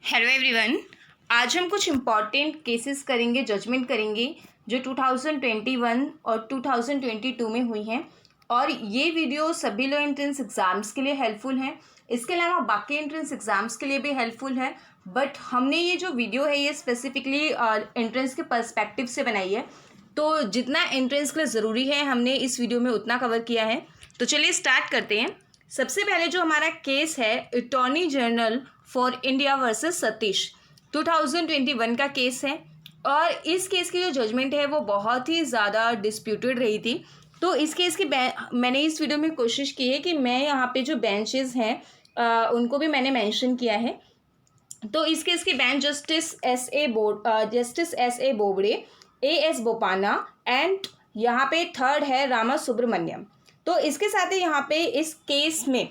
Hello everyone. आज हम कुछ इम्पॉर्टेंट केसेस करेंगे, जजमेंट करेंगे जो 2021 और 2022 में हुई हैं। और ये वीडियो सभी लो एंट्रेंस एग्ज़ाम्स के लिए हेल्पफुल हैं। इसके अलावा बाकी एंट्रेंस एग्ज़ाम्स के लिए भी हेल्पफुल है। बट हमने ये जो वीडियो है ये स्पेसिफिकली एंट्रेंस के पर्सपेक्टिव से बनाई है, तो जितना एंट्रेंस के लिए ज़रूरी है हमने इस वीडियो में उतना कवर किया है। तो चलिए स्टार्ट करते हैं। सबसे पहले जो हमारा केस है attorney general for India versus Satish, 2021 का केस है। और इस केस की जो जजमेंट है वो बहुत ही ज़्यादा डिस्प्यूटेड रही थी। तो इस केस की मैंने इस वीडियो में कोशिश की है कि मैं यहाँ पे जो बेंचेस हैं उनको भी मैंने मेंशन किया है। तो इस केस की bench justice S A Bobde, A S Bopanna and यहाँ पे थर्ड है रामा सुब्रमण्यम। तो इसके साथ ही यहाँ पे इस केस में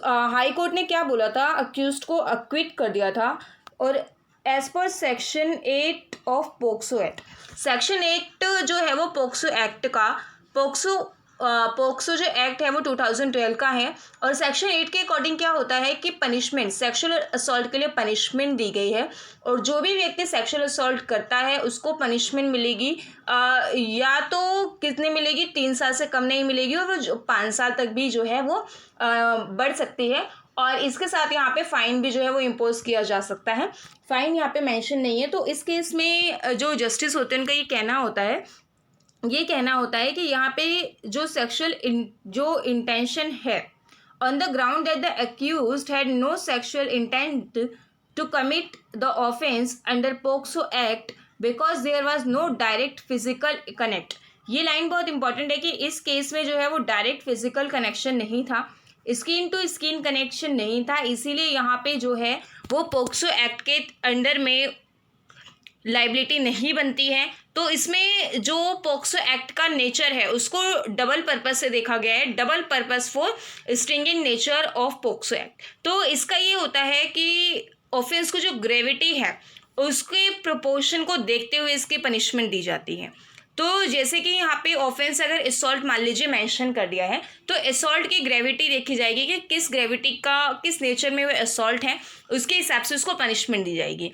हाई कोर्ट ने क्या बोला था, अक्यूज्ड को अक्विट कर दिया था। और एज पर section 8 of POCSO act, section 8 जो है वो पोक्सो एक्ट का पोक्सो जो एक्ट है वो 2012 का है। और सेक्शन 8 के अकॉर्डिंग क्या होता है कि पनिशमेंट, सेक्सुअल असॉल्ट के लिए पनिशमेंट दी गई है। और जो भी व्यक्ति सेक्सुअल असॉल्ट करता है उसको पनिशमेंट मिलेगी या तो कितने मिलेगी, 3 साल से कम नहीं मिलेगी, और वो 5 साल तक भी जो है वो बढ़ सकती है। और इसके साथ यहाँ पे फाइन भी जो है वो इम्पोज किया जा सकता है। फाइन यहाँ पे मेंशन नहीं है। तो इस केस में जो जस्टिस होते हैं उनका ये कहना होता है कि यहाँ पे जो जो इंटेंशन है, on the ground that the accused had no sexual intent to commit the offence under POCSO act because there was no direct physical connect. ये लाइन बहुत इंपॉर्टेंट है कि इस केस में जो है वो डायरेक्ट फिजिकल कनेक्शन नहीं था, स्किन टू स्किन कनेक्शन नहीं था, इसीलिए यहाँ पे जो है वो पोक्सो एक्ट के अंडर में लाइबिलिटी नहीं बनती है। तो इसमें जो पोक्सो एक्ट का नेचर है उसको डबल पर्पस से देखा गया है, double purpose for stringing nature of POCSO act. तो इसका ये होता है कि ऑफेंस को जो ग्रेविटी है उसके प्रोपोर्शन को देखते हुए इसकी पनिशमेंट दी जाती है। तो जैसे कि यहाँ पे ऑफेंस अगर असॉल्ट मान लीजिए मेंशन कर दिया है, तो असॉल्ट की ग्रेविटी देखी जाएगी कि किस ग्रेविटी का, किस नेचर में वो असॉल्ट है, उसके हिसाब से उसको पनिशमेंट दी जाएगी।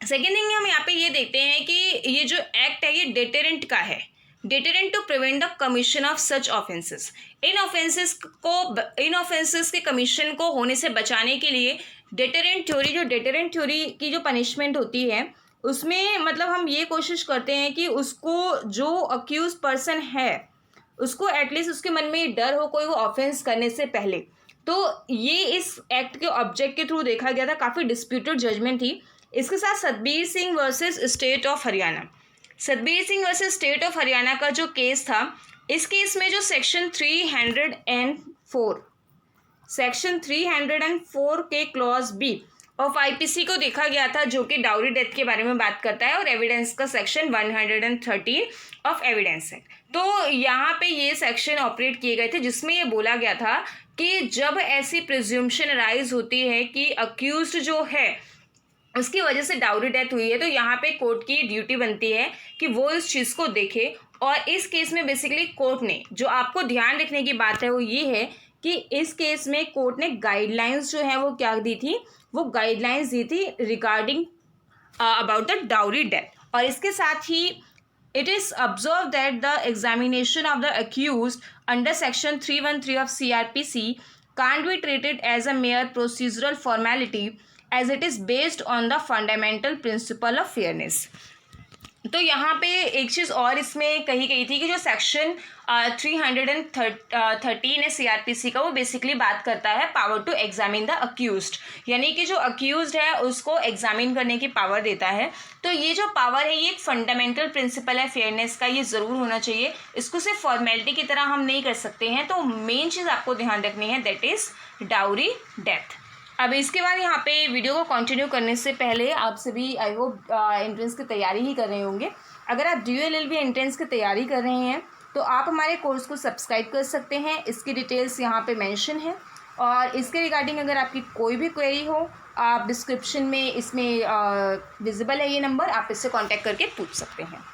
सेकेंड थिंग हम यहाँ पे ये देखते हैं कि ये जो एक्ट है ये डेटेरेंट का है, deterrent to prevent the commission of such offences. इन ऑफेंसेस के कमीशन को होने से बचाने के लिए डेटेरेंट थ्योरी की जो पनिशमेंट होती है उसमें मतलब हम ये कोशिश करते हैं कि उसको जो अक्यूज पर्सन है उसको एटलीस्ट उसके मन में डर हो कोई वो ऑफेंस करने से पहले। तो ये इस एक्ट के ऑब्जेक्ट के थ्रू देखा गया था, काफ़ी डिस्प्यूटेड जजमेंट थी। इसके साथ Satbir Singh versus state of Haryana, Satbir Singh versus state of Haryana का जो केस था, इस केस में जो सेक्शन 304 के क्लॉज बी ऑफ आईपीसी को देखा गया था, जो कि डाउरी डेथ के बारे में बात करता है, और एविडेंस का सेक्शन 113 ऑफ एविडेंस एक्ट। तो यहाँ पे ये सेक्शन ऑपरेट किए गए थे जिसमें ये बोला गया था कि जब ऐसी प्रिज्यूम्पशन राइज होती है कि अक्यूज्ड जो है उसकी वजह से डाउरी डेथ हुई है, तो यहाँ पे कोर्ट की ड्यूटी बनती है कि वो इस चीज़ को देखे। और इस केस में बेसिकली कोर्ट ने जो आपको ध्यान रखने की बात है वो ये है कि इस केस में कोर्ट ने गाइडलाइंस जो है वो क्या दी थी, वो गाइडलाइंस दी थी regarding about the dowry death. और इसके साथ ही it is observed that the examination of the accused under section 313 of CRPC can't be treated as a mere procedural formality as it is based on the fundamental principle of fairness। तो यहाँ पे एक चीज़ और इसमें कही गई थी कि जो सेक्शन 313 है CRPC का, वो बेसिकली बात करता है power to examine the accused, यानी कि जो अक्यूज्ड है उसको एग्जामिन करने की पावर देता है। तो ये जो पावर है ये एक फंडामेंटल प्रिंसिपल है फेयरनेस का, ये ज़रूर होना चाहिए, इसको सिर्फ फॉर्मेलिटी की तरह हम नहीं कर सकते हैं। तो मेन चीज़ आपको ध्यान रखनी है, दैट इज़ डाउरी डेथ। अब इसके बाद यहाँ पे वीडियो को कंटिन्यू करने से पहले आप सभी आई होप एंट्रेंस की तैयारी ही कर रहे होंगे। अगर आप DULLB एंट्रेंस की तैयारी कर रहे हैं तो आप हमारे कोर्स को सब्सक्राइब कर सकते हैं, इसकी डिटेल्स यहाँ पे मेंशन है। और इसके रिगार्डिंग अगर आपकी कोई भी क्वेरी हो, आप डिस्क्रिप्शन में इसमें विजिबल है ये नंबर, आप इससे कॉन्टैक्ट करके पूछ सकते हैं।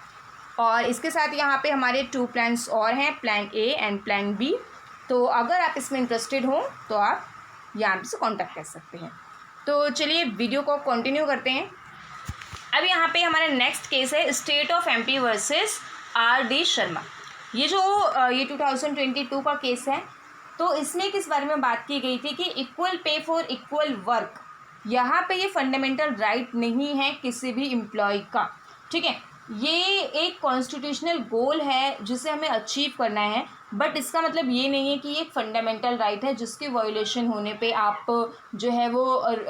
और इसके साथ यहाँ पे हमारे 2 प्लान्स और हैं, plan A and plan B। तो अगर आप इसमें इंटरेस्टेड हो तो आप यहाँ से कॉन्टैक्ट कर सकते हैं। तो चलिए वीडियो को कंटिन्यू करते हैं। अब यहाँ पे हमारा नेक्स्ट केस है state of MP versus R D Sharma. ये 2022 का केस है। तो इसमें किस बारे में बात की गई थी कि equal pay for equal work. यहाँ पे ये फंडामेंटल राइट नहीं है किसी भी एम्प्लॉय का, ठीक है। ये एक कॉन्स्टिट्यूशनल गोल है जिसे हमें अचीव करना है, बट इसका मतलब ये नहीं है कि ये एक फंडामेंटल राइट है जिसके वायोलेशन होने पे आप जो है वो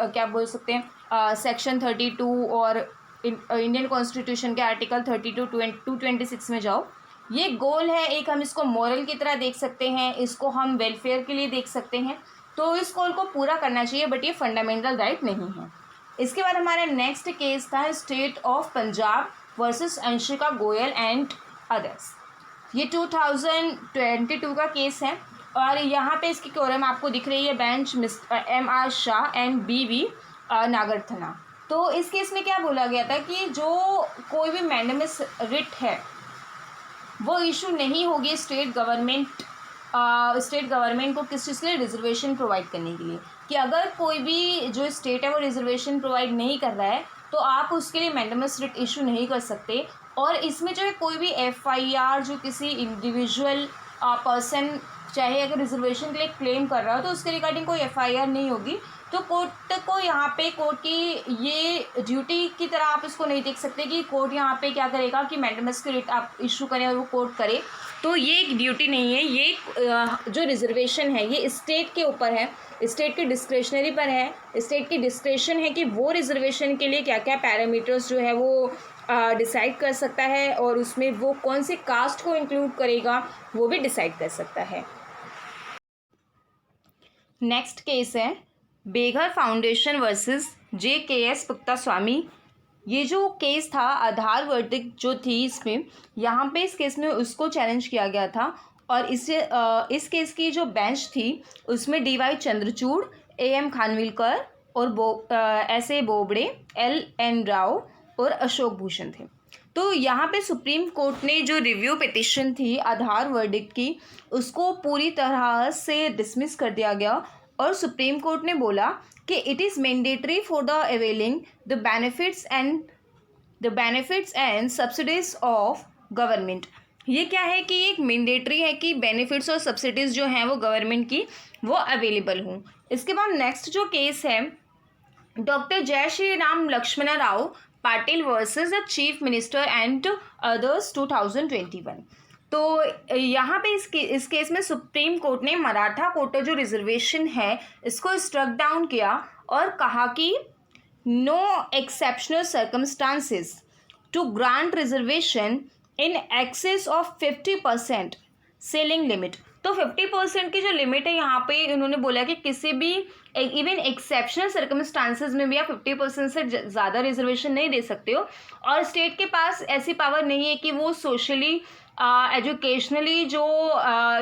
क्या बोल सकते हैं सेक्शन 32 और इंडियन कॉन्स्टिट्यूशन के आर्टिकल 226 में जाओ। ये गोल है एक, हम इसको मॉरल की तरह देख सकते हैं, इसको हम वेलफेयर के लिए देख सकते हैं, तो इस गोल को पूरा करना चाहिए, बट ये फंडामेंटल राइट नहीं है। इसके बाद हमारा नेक्स्ट केस था state of Punjab versus Anshika Goyal and others. ये 2022 का केस है और यहाँ पे इसकी क्योरम आपको दिख रही है bench MR Shah and BV नागरथना। तो इस केस में क्या बोला गया था कि जो कोई भी मैंडेमस रिट है वो इशू नहीं होगी स्टेट गवर्नमेंट को किस चीज़ के लिए, रिजर्वेशन प्रोवाइड करने के लिए, कि अगर कोई भी जो स्टेट है वो रिजर्वेशन प्रोवाइड नहीं कर रहा है तो आप उसके लिए मैंडेमस रिट इशू नहीं कर सकते। और इसमें जो है कोई भी FIR जो किसी इंडिविजुअल पर्सन चाहे अगर रिजर्वेशन के लिए क्लेम कर रहा हो तो उसके रिगार्डिंग कोई FIR नहीं होगी। तो कोर्ट को यहाँ पे कोर्ट की ये ड्यूटी की तरह आप इसको नहीं देख सकते कि कोर्ट यहाँ पे क्या करेगा कि मैंडेमस की रिट आप इशू करें और वो कोर्ट करे, तो ये एक ड्यूटी नहीं है। ये जो रिजर्वेशन है ये स्टेट के ऊपर है, स्टेट के डिस्क्रेशनरी पर है, स्टेट की डिस्क्रेशन है कि वो रिजर्वेशन के लिए क्या क्या पैरामीटर्स जो है वो डिसाइड कर सकता है और उसमें वो कौन से कास्ट को इंक्लूड करेगा वो भी डिसाइड कर सकता है। नेक्स्ट केस है बेघर फाउंडेशन वर्सेस JKS पुक्ता स्वामी। ये जो केस था आधार वर्डिक्ट जो थी इसमें, यहाँ पे इस केस में उसको चैलेंज किया गया था और इस केस की जो बेंच थी उसमें DY चंद्रचूड़, AM खानविलकर और SA बोबड़े, LN राव और अशोक भूषण थे। तो यहाँ पे सुप्रीम कोर्ट ने जो रिव्यू पिटिशन थी आधार वर्डिक्ट की उसको पूरी तरह से डिसमिस कर दिया गया और सुप्रीम कोर्ट ने बोला कि it is mandatory for the availing the benefits and subsidies of government. ये क्या है कि एक मैंडेटरी है कि बेनिफिट्स और सब्सिडीज़ जो हैं वो गवर्नमेंट की वो अवेलेबल हों। इसके बाद नेक्स्ट जो केस है doctor Jai Shri Ram Laxman Rao Patil versus the chief minister and others 2021। तो यहाँ पे इस केस में सुप्रीम कोर्ट ने मराठा कोटा जो रिजर्वेशन है इसको स्ट्रक डाउन किया और कहा कि no exceptional circumstances to grant reservation in excess of 50% ceiling limit. तो 50% की जो लिमिट है यहाँ पे इन्होंने बोला कि किसी भी इवन एक्सेप्शनल सर्कमस्टांसेस में भी आप 50% से ज़्यादा रिजर्वेशन नहीं दे सकते हो और स्टेट के पास ऐसी पावर नहीं है कि वो सोशली एजुकेशनली जो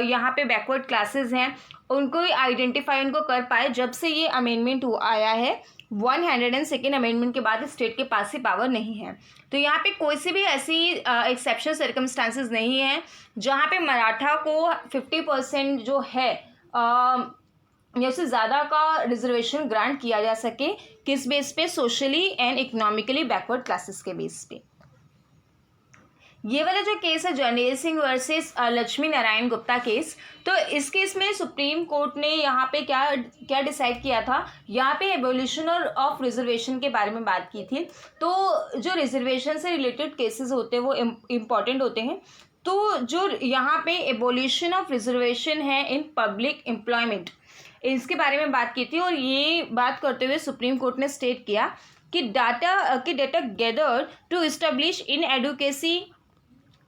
यहाँ पे बैकवर्ड क्लासेस हैं उनको आइडेंटिफाई उनको कर पाए। जब से ये अमेंडमेंट आया है 102nd अमेंडमेंट के बाद स्टेट के पास ही पावर नहीं है। तो यहाँ पे कोई सी भी ऐसी एक्सेप्शनल सर्कमस्टांसेस नहीं है जहाँ पे मराठा को 50% जो है या उससे ज़्यादा का रिजर्वेशन ग्रांट किया जा सके, किस बेस पे, socially and economically backward classes के बेस पे। ये वाला जो केस है जर्नैल सिंह वर्सेस लक्ष्मी नारायण गुप्ता केस। तो इस केस में सुप्रीम कोर्ट ने यहाँ पे क्या डिसाइड किया था, यहाँ पे एबोलिशन ऑफ रिजर्वेशन के बारे में बात की थी। तो जो रिजर्वेशन से रिलेटेड केसेस होते हैं वो इम्पॉर्टेंट होते हैं। तो जो यहाँ पे एबोलिशन ऑफ रिजर्वेशन है इन पब्लिक एम्प्लॉयमेंट, इसके बारे में बात की थी और ये बात करते हुए सुप्रीम कोर्ट ने स्टेट किया कि data gathered to establish in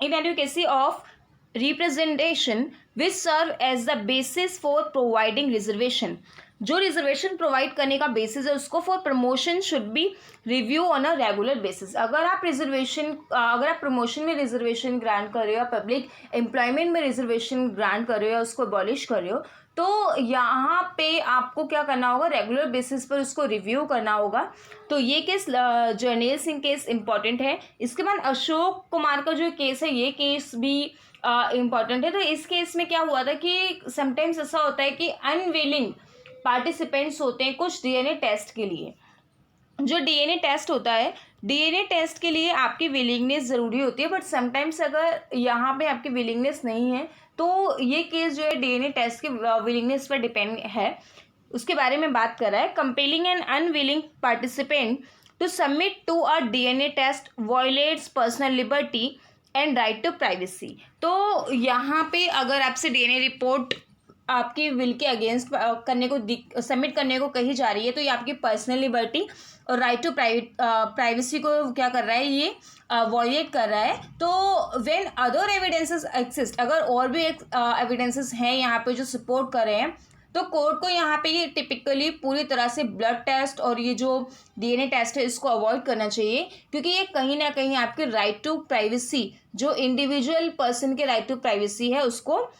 advocacy of representation which serve as the basis for providing reservation। जो रिजर्वेशन प्रोवाइड करने का बेसिस है उसको for promotion should be review on a regular basis. अगर आप प्रमोशन में रिजर्वेशन ग्रांट कर रहे हो, पब्लिक एम्प्लॉयमेंट में रिजर्वेशन ग्रांट कर रहे हो, उसको अबॉलिश कर रहे हो, तो यहाँ पे आपको क्या करना होगा, रेगुलर बेसिस पर उसको रिव्यू करना होगा। तो ये case Jarnail Singh case important है। इसके बाद अशोक कुमार का जो केस है ये केस भी इम्पॉर्टेंट है। तो इस केस में क्या हुआ था कि समटाइम्स ऐसा होता है कि अनविलिंग पार्टिसिपेंट्स होते हैं कुछ डीएनए टेस्ट के लिए। जो डीएनए टेस्ट होता है, डीएनए टेस्ट के लिए आपकी विलिंगनेस ज़रूरी होती है, बट समटाइम्स अगर यहाँ पे आपकी विलिंगनेस नहीं है तो ये केस जो है डीएनए टेस्ट की विलिंगनेस पर डिपेंड है, उसके बारे में बात कर रहा है। Compelling an unwilling participant to submit to a DNA test violates personal liberty and right to privacy. तो यहाँ पे अगर आपसे डीएनए रिपोर्ट आपकी विल के अगेंस्ट करने को सबमिट करने को कही जा रही है, तो ये आपकी पर्सनल लिबर्टी और राइट टू प्राइवेसी को क्या कर रहा है, ये वॉयलेट कर रहा है। तो व्हेन अदर एविडेंसेस एक्सिस्ट, अगर और भी एविडेंसेस हैं यहाँ पे जो सपोर्ट कर रहे हैं, तो कोर्ट को यहाँ पे ये टिपिकली पूरी तरह से ब्लड टेस्ट और ये जो डीएनए टेस्ट है इसको अवॉइड करना चाहिए, क्योंकि ये कहीं ना कहीं आपके राइट टू प्राइवेसी, जो इंडिविजुअल पर्सन के राइट टू प्राइवेसी है, उसको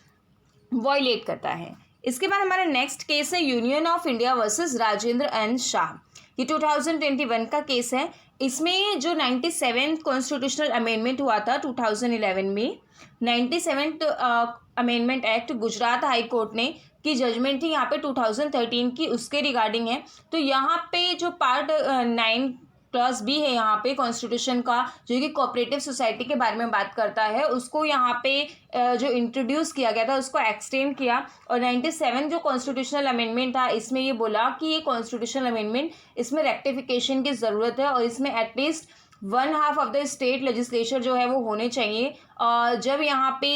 वॉयलेट करता है। इसके बाद हमारा नेक्स्ट केस है union of India versus Rajendra N Shah. ये 2021 का केस है। इसमें जो 97th कॉन्स्टिट्यूशनल अमेंडमेंट हुआ था 2011 में, 97th amendment act Gujarat high court ने की जजमेंट थी यहाँ पे 2013 की, उसके रिगार्डिंग है। तो यहाँ पे जो पार्ट 9(b) है यहाँ पे कॉन्स्टिट्यूशन का, जो कि कोऑपरेटिव सोसाइटी के बारे में बात करता है, उसको यहाँ पे जो इंट्रोड्यूस किया गया था उसको एक्सटेंड किया। और 97 जो कॉन्स्टिट्यूशनल अमेंडमेंट था, इसमें ये बोला कि ये कॉन्स्टिट्यूशनल अमेंडमेंट, इसमें रेक्टिफिकेशन की ज़रूरत है और इसमें at least 1/2 of the state legislature जो है वो होने चाहिए। जब यहाँ पे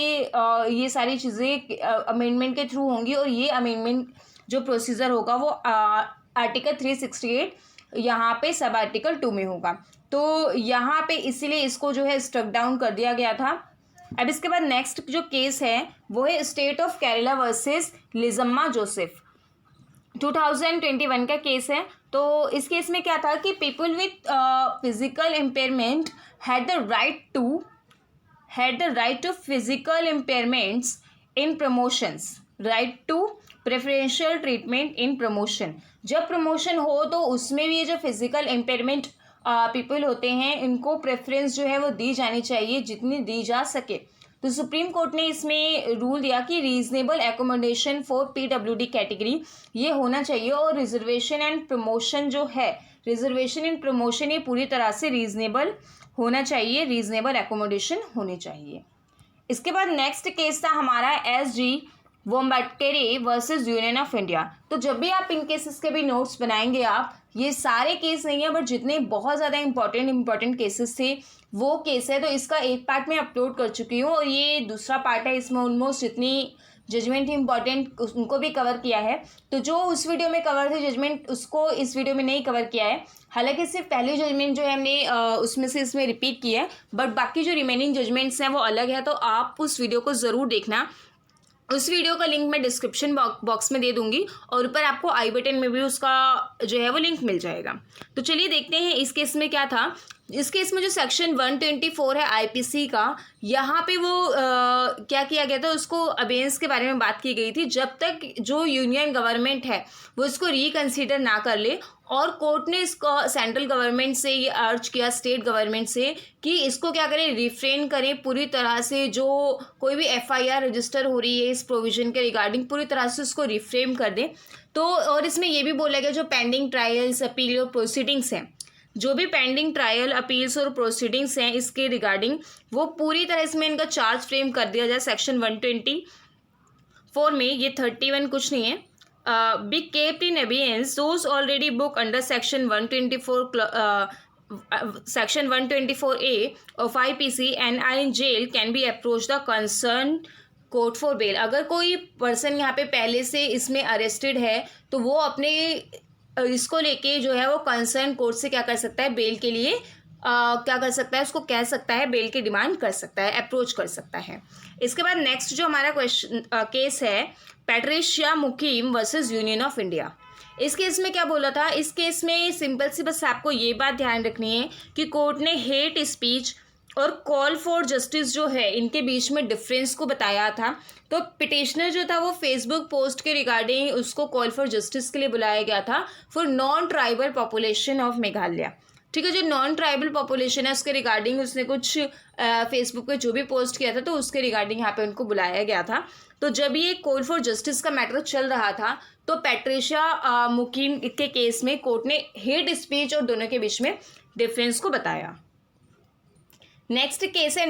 ये सारी चीज़ें अमेंडमेंट के थ्रू होंगी, और ये अमेंडमेंट जो प्रोसीजर होगा वो आर्टिकल 368 यहाँ पे सब आर्टिकल 2 में होगा। तो यहाँ पे इसीलिए इसको जो है स्ट्रक डाउन कर दिया गया था। अब इसके बाद नेक्स्ट जो केस है वो है state of Kerala versus Lijamma Joseph, 2021 का केस है। तो इस केस में क्या था कि people with physical impairment had the right to physical impairments in promotions, right to preferential treatment in promotion. जब प्रमोशन हो तो उसमें भी ये जो फिजिकल इम्पेयरमेंट पीपल होते हैं, इनको प्रेफरेंस जो है वो दी जानी चाहिए, जितनी दी जा सके। तो सुप्रीम कोर्ट ने इसमें रूल दिया कि reasonable accommodation for PWD category ये होना चाहिए, और रिजर्वेशन एंड प्रमोशन जो है, रिजर्वेशन एंड प्रमोशन ये पूरी तरह से रीजनेबल होना चाहिए, रीजनेबल एकोमोडेशन होनी चाहिए। इसके बाद नेक्स्ट केस था हमारा SG Wombatkere versus union of India. तो जब भी आप इन केसेस के भी नोट्स बनाएंगे, आप ये सारे केस नहीं है बट जितने बहुत ज़्यादा इंपॉर्टेंट केसेस थे वो केस है, तो इसका एक पार्ट मैं अपलोड कर चुकी हूँ और ये दूसरा पार्ट है। इसमें ऑलमोस्ट जितनी जजमेंट इंपॉर्टेंट उनको भी कवर किया है। तो जो उस वीडियो में कवर थे जजमेंट, उसको इस वीडियो में नहीं कवर किया है। हालांकि सिर्फ पहली जजमेंट जो है हमने उसमें से इसमें रिपीट की है, बट बाकी जो रिमेनिंग जजमेंट्स हैं वो अलग है। तो आप उस वीडियो को ज़रूर देखना। उस वीडियो का लिंक मैं डिस्क्रिप्शन बॉक्स में दे दूंगी और ऊपर आपको आई बटन में भी उसका जो है वो लिंक मिल जाएगा। तो चलिए देखते हैं इस केस में क्या था। इस केस में जो सेक्शन 124 है आईपीसी का, यहाँ पे वो क्या किया गया था, उसको अबेंस के बारे में बात की गई थी। जब तक जो यूनियन गवर्नमेंट है वो इसको रिकंसीडर ना कर ले, और कोर्ट ने इसको सेंट्रल गवर्नमेंट से ये अर्ज किया, स्टेट गवर्नमेंट से, कि इसको क्या करें, रिफ्रेन करें पूरी तरह से। जो कोई भी FIR रजिस्टर हो रही है इस प्रोविजन के रिगार्डिंग, पूरी तरह से उसको रिफ्रेम कर दें। तो और इसमें ये भी बोला गया जो पेंडिंग ट्रायल्स, अपील और प्रोसीडिंग्स हैं, जो भी पेंडिंग ट्रायल, अपील्स और प्रोसीडिंग्स हैं इसके रिगार्डिंग, वो पूरी तरह इसमें इनका चार्ज फ्रेम कर दिया जाए सेक्शन 124 में। ये 31 कुछ नहीं है। Be kept in abeyance those already book under section 124A of IPC and are in jail can be approach the concern court for bail. अगर कोई पर्सन यहाँ पे पहले से इसमें अरेस्टेड है तो वो अपने इसको लेके जो है वो कंसर्न कोर्ट से क्या कर सकता है, बेल के लिए क्या कर सकता है, उसको कह सकता है, बेल की डिमांड कर सकता है, अप्रोच कर सकता है। इसके बाद नेक्स्ट जो हमारा केस है Patricia Mukim versus union of India. इस केस में क्या बोला था, इस केस में सिंपल सी बस आपको ये बात ध्यान रखनी है कि कोर्ट ने हेट स्पीच और कॉल फॉर जस्टिस जो है इनके बीच में डिफरेंस को बताया था। तो पिटिशनर जो था वो फेसबुक पोस्ट के रिगार्डिंग उसको कॉल फॉर जस्टिस के लिए बुलाया गया था for non tribal population of Meghalaya. ठीक है। जो नॉन ट्राइबल पॉपुलेशन है उसके रिगार्डिंग उसने कुछ फेसबुक पे जो भी पोस्ट किया था तो उसके रिगार्डिंग यहाँ पे उनको बुलाया गया था। तो जब ये कॉल फॉर जस्टिस का मैटर चल रहा था तो पैट्रिशिया मुकीम के केस में कोर्ट ने हेट स्पीच और दोनों के बीच में डिफरेंस को बताया। नेक्स्ट केस है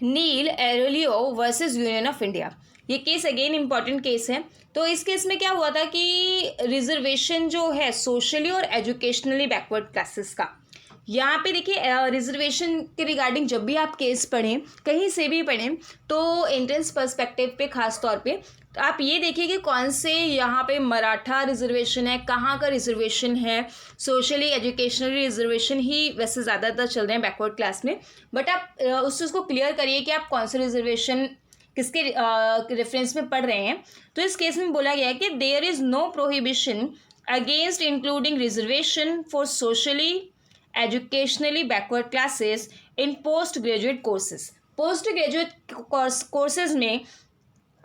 नील एरोलियो वर्सेस यूनियन ऑफ इंडिया। ये केस अगेन इंपॉर्टेंट केस है। तो इस केस में क्या हुआ था कि रिजर्वेशन जो है सोशली और एजुकेशनली बैकवर्ड क्लासेस का, यहाँ पे देखिए रिजर्वेशन के रिगार्डिंग जब भी आप केस पढ़ें कहीं से भी पढ़ें तो एंट्रेंस पर्सपेक्टिव पे खास तौर पे तो आप ये देखिए कि कौन से यहाँ पे मराठा रिजर्वेशन है, कहाँ का रिजर्वेशन है, सोशली एजुकेशनली रिजर्वेशन ही वैसे ज़्यादातर चल रहे हैं बैकवर्ड क्लास में। बट आप उस चीज़ को क्लियर करिए कि आप कौन से रिजर्वेशन किसके रेफरेंस में पढ़ रहे हैं। तो इस केस में बोला गया है कि there is no prohibition against including reservation for socially educationally backward classes in post graduate courses. Post graduate courses में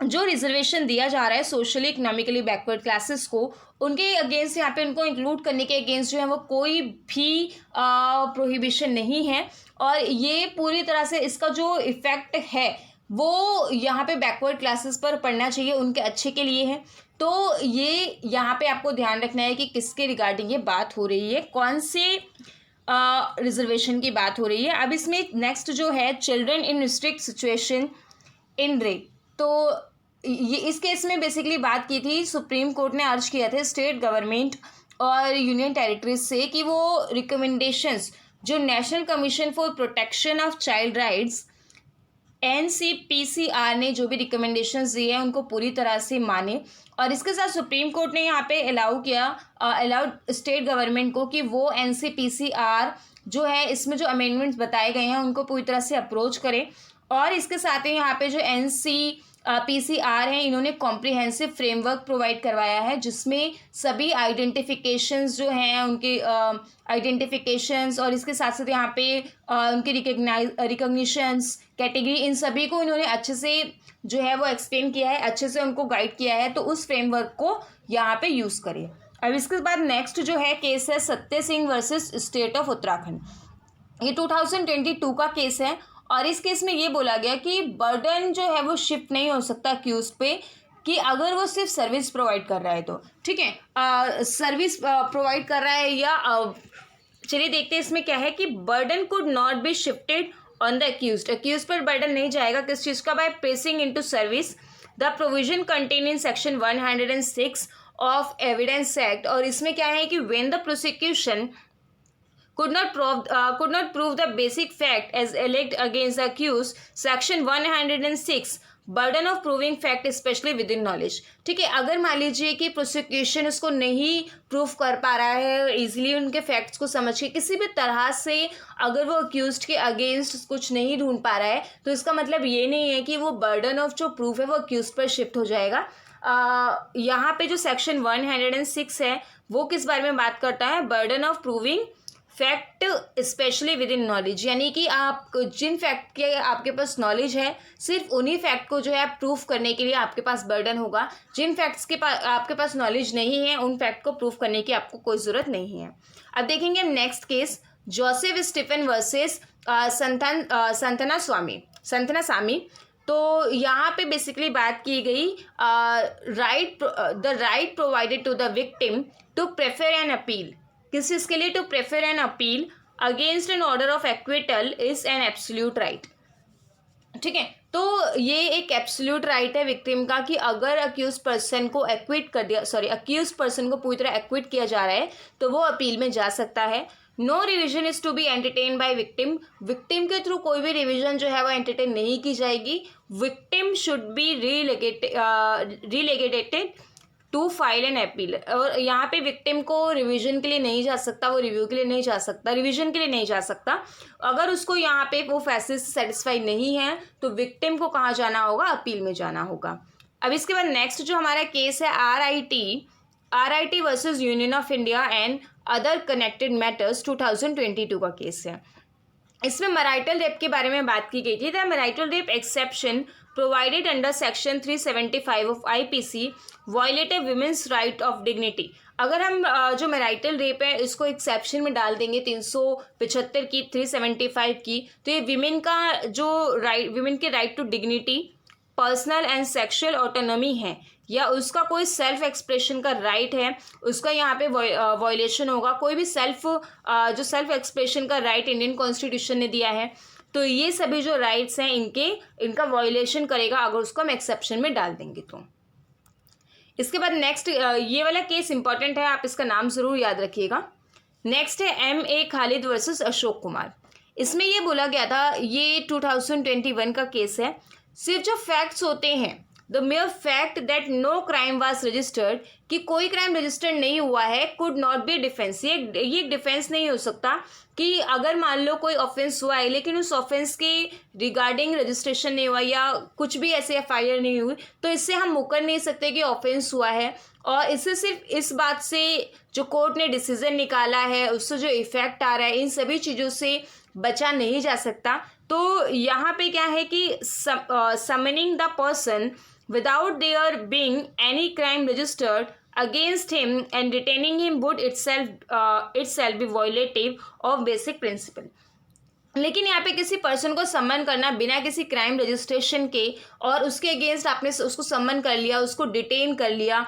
जो रिजर्वेशन दिया जा रहा है सोशली इकोनॉमिकली बैकवर्ड क्लासेस को, उनके अगेंस्ट यहाँ पे उनको इंक्लूड करने के अगेंस्ट जो है वो कोई भी प्रोहिबिशन नहीं है। और ये पूरी तरह से इसका जो इफ़ेक्ट है वो यहाँ पे बैकवर्ड क्लासेस पर पढ़ना चाहिए, उनके अच्छे के लिए है। तो ये यहाँ पे आपको ध्यान रखना है कि किसके रिगार्डिंग ये बात हो रही है, कौन से रिजर्वेशन की बात हो रही है। अब इसमें नेक्स्ट जो है children in restrict situation in rape. तो ये इस केस में बेसिकली बात की थी, सुप्रीम कोर्ट ने अर्ज किया था स्टेट गवर्नमेंट और यूनियन टेरिटरीज से कि वो रिकमेंडेशंस जो national commission for protection of child rights NCPCR ने जो भी रिकमेंडेशंस दिए हैं उनको पूरी तरह से माने। और इसके साथ सुप्रीम कोर्ट ने यहाँ पे अलाउड स्टेट गवर्नमेंट को कि वो NCPCR जो है इसमें जो अमेंडमेंट्स बताए गए हैं उनको पूरी तरह से अप्रोच करें। और इसके साथ ही यहाँ पे जो NCPCR है इन्होंने कॉम्प्रिहेंसिव फ्रेमवर्क प्रोवाइड करवाया है जिसमें सभी आइडेंटिफिकेशंस जो हैं उनके आइडेंटिफिकेशंस और इसके साथ साथ यहाँ पे उनकी रिकग्निशंस कैटेगरी, इन सभी को इन्होंने अच्छे से जो है वो एक्सप्लेन किया है, अच्छे से उनको गाइड किया है। तो उस फ्रेमवर्क को यहाँ पे यूज़ करें। अब इसके बाद नेक्स्ट जो है केस है सत्य Singh versus state of Uttarakhand. ये 2022 का केस है और इस केस में ये बोला गया कि बर्डन जो है वो शिफ्ट नहीं हो सकता अक्यूज पे कि अगर वो सिर्फ सर्विस प्रोवाइड कर रहा है तो ठीक है, सर्विस प्रोवाइड कर रहा है या चलिए देखते हैं इसमें क्या है कि burden could not be shifted on the accuse पर बर्डन नहीं जाएगा किस चीज़ का, by placing into service the provision contain in section 106 of evidence act. और इसमें क्या है कि when the prosecution could not prove the basic fact as alleged against the accused, section 106 burden of proving fact especially within knowledge। ठीक है, अगर मान लीजिए कि प्रोसिक्यूशन उसको नहीं प्रूफ कर पा रहा है इजीली उनके फैक्ट्स को समझ के किसी भी तरह से अगर वो अक्यूज्ड के अगेंस्ट कुछ नहीं ढूंढ पा रहा है तो इसका मतलब ये नहीं है कि वो बर्डन ऑफ जो प्रूफ है वो अक्यूज्ड पर शिफ्ट हो जाएगा। यहाँ पे जो सेक्शन 106 है वो किस बारे में बात करता है, burden of proving fact specially with in knowledge, यानी कि आप जिन फैक्ट के आपके पास नॉलेज है सिर्फ उन्हीं फैक्ट को जो है आप प्रूफ करने के लिए आपके पास बर्डन होगा। जिन फैक्ट्स के पास आपके पास नॉलेज नहीं है उन फैक्ट को प्रूफ करने की आपको कोई ज़रूरत नहीं है। अब देखेंगे next case Joseph Stephen versus Santhana Swamy. तो यहाँ पे बेसिकली बात की गई the right provided to the victim to prefer an appeal. किस चीज़ के लिए, to prefer an appeal against an order of acquittal is an absolute right. ठीक है, तो ये एक एब्सोल्यूट राइट है विक्टिम का कि अगर अक्यूज पर्सन को अक्यूज पर्सन को पूरी तरह एक्विट किया जा रहा है तो वो अपील में जा सकता है। No revision is to be entertain by victim. Victim के थ्रू कोई भी रिविजन जो है वो एंटरटेन नहीं की जाएगी। Victim should be relegated to file an appeal. और यहाँ पे विक्टिम को रिवीजन के लिए नहीं जा सकता, वो रिव्यू के लिए नहीं जा सकता, रिवीजन के लिए नहीं जा सकता। अगर उसको यहाँ पे वो फैसले से सेटिस्फाई नहीं है तो विक्टिम को कहाँ जाना होगा, अपील में जाना होगा। अब इसके बाद नेक्स्ट जो हमारा केस है RIT versus union of India and other connected matters 2022 का केस है। इसमें मैरिटल रेप के बारे में बात की गई थी। The marital rape exception provided under section 375 of IPC violate a women's right of dignity. अगर हम जो मैरिटल रेप है इसको एक्सेप्शन में डाल देंगे 375 की 375 की, तो ये विमेन का जो राइट, विमेन के right to dignity, personal and sexual autonomy है या उसका कोई सेल्फ एक्सप्रेशन का राइट है, उसका यहाँ पे वायलेशन होगा। कोई भी जो सेल्फ एक्सप्रेशन का राइट इंडियन कॉन्स्टिट्यूशन ने दिया है, तो ये सभी जो राइट्स हैं इनका वायलेशन करेगा अगर उसको हम एक्सेप्शन में डाल देंगे तो। इसके बाद नेक्स्ट ये वाला केस इंपॉर्टेंट है, आप इसका नाम ज़रूर याद रखिएगा। नेक्स्ट है MA खालिद वर्सेस अशोक कुमार। इसमें ये बोला गया था, ये 2021 का केस है। सिर्फ जो फैक्ट्स होते हैं, the mere fact that no crime was registered, कि कोई क्राइम रजिस्टर्ड नहीं हुआ है, कुड नॉट बी डिफेंस। ये एक डिफेंस नहीं हो सकता कि अगर मान लो कोई ऑफेंस हुआ है लेकिन उस ऑफेंस के रिगार्डिंग रजिस्ट्रेशन नहीं हुआ या कुछ भी ऐसे FIR नहीं हुई, तो इससे हम मुकर नहीं सकते कि ऑफेंस हुआ है। और इससे सिर्फ इस बात से जो कोर्ट ने डिसीजन निकाला है उससे जो इफेक्ट आ रहा है, इन सभी चीज़ों से बचा नहीं जा सकता। तो यहाँ पे क्या है कि summoning the person without there being any crime registered against him and detaining him would itself be violative of basic principle। लेकिन यहाँ पे किसी पर्सन को सम्मन करना बिना किसी क्राइम रजिस्ट्रेशन के और उसके अगेंस्ट आपने उसको सम्मन कर लिया, उसको डिटेन कर लिया,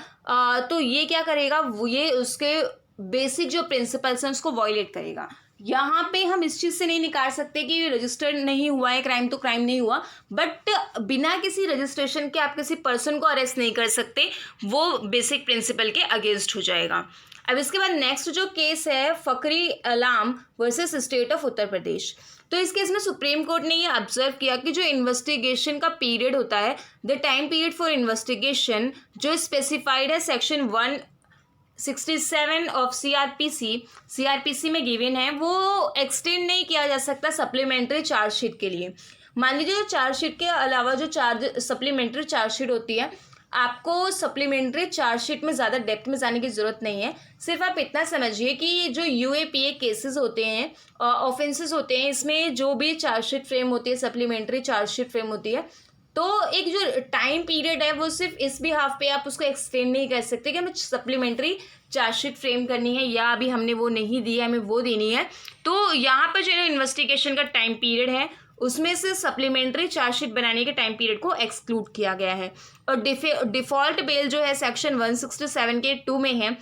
तो ये क्या करेगा, ये उसके बेसिक जो प्रिंसिपल्स हैं उसको वायलेट करेगा। यहाँ पे हम इस चीज़ से नहीं निकाल सकते कि रजिस्टर्ड नहीं हुआ है क्राइम तो क्राइम नहीं हुआ, बट बिना किसी रजिस्ट्रेशन के आप किसी पर्सन को अरेस्ट नहीं कर सकते, वो बेसिक प्रिंसिपल के अगेंस्ट हो जाएगा। अब इसके बाद नेक्स्ट जो केस है फकरी अलाम versus state of Uttar Pradesh. तो इस केस में सुप्रीम कोर्ट ने ये ऑब्जर्व किया कि जो इन्वेस्टिगेशन का पीरियड होता है, the time period for investigation जो स्पेसिफाइड है सेक्शन 167 ऑफ CRPC में गिवन है, वो एक्सटेंड नहीं किया जा सकता सप्लीमेंट्री चार्जशीट के लिए। मान लीजिए जो चार्जशीट के अलावा जो सप्लीमेंट्री चार्जशीट होती है, आपको सप्लीमेंट्री चार्जशीट में ज़्यादा डेप्थ में जाने की ज़रूरत नहीं है। सिर्फ आप इतना समझिए कि जो UAPA केसेस होते हैं, ऑफेंसेस होते हैं, इसमें जो भी चार्जशीट फ्रेम होती है, सप्लीमेंट्री चार्जशीट फ्रेम होती है, तो एक जो टाइम पीरियड है वो सिर्फ इस भी हाफ पे आप उसको एक्सटेंड नहीं कर सकते कि हमें सप्लीमेंट्री चार्जशीट फ्रेम करनी है या अभी हमने वो नहीं दी है, हमें वो देनी है। तो यहाँ पर जो इन्वेस्टिगेशन का टाइम पीरियड है उसमें से सप्लीमेंट्री चार्जशीट बनाने के टाइम पीरियड को एक्सक्लूड किया गया है। और डिफ़ॉल्ट बेल जो है सेक्शन 167 के 2 में है,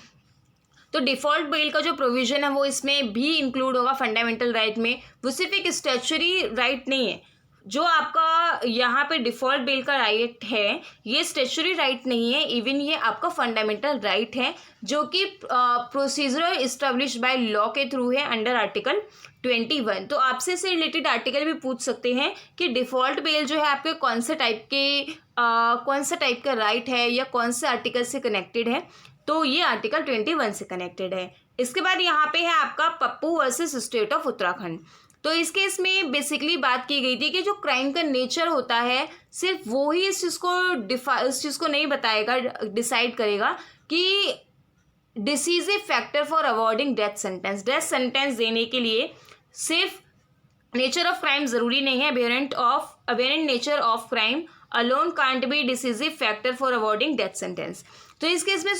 तो डिफ़ॉल्ट बेल का जो प्रोविज़न है वो इसमें भी इंक्लूड होगा फंडामेंटल राइट में। वो सिर्फ एक स्टैच्यूटरी राइट नहीं है, जो आपका यहाँ पे डिफ़ॉल्ट बेल का राइट है ये स्टैच्यूटरी राइट नहीं है, इवन ये आपका फंडामेंटल राइट है जो कि प्रोसीजर इस्टेब्लिश बाय लॉ के थ्रू है अंडर आर्टिकल 21। तो आपसे इससे रिलेटेड आर्टिकल भी पूछ सकते हैं कि डिफ़ॉल्ट बेल जो है आपके कौन सा टाइप का राइट है या कौन से आर्टिकल से कनेक्टेड है, तो ये आर्टिकल 21 से कनेक्टेड है। इसके बाद यहाँ पे है आपका Pappu versus state of Uttarakhand. तो इस केस में बेसिकली बात की गई थी कि जो क्राइम का नेचर होता है सिर्फ वो ही इस चीज़ को नहीं बताएगा, डिसाइड करेगा कि decisive factor for avoiding death sentence देने के लिए सिर्फ नेचर ऑफ क्राइम ज़रूरी नहीं है, aberrant nature of crime alone can't be decisive factor for avoiding death sentence. तो इस केस में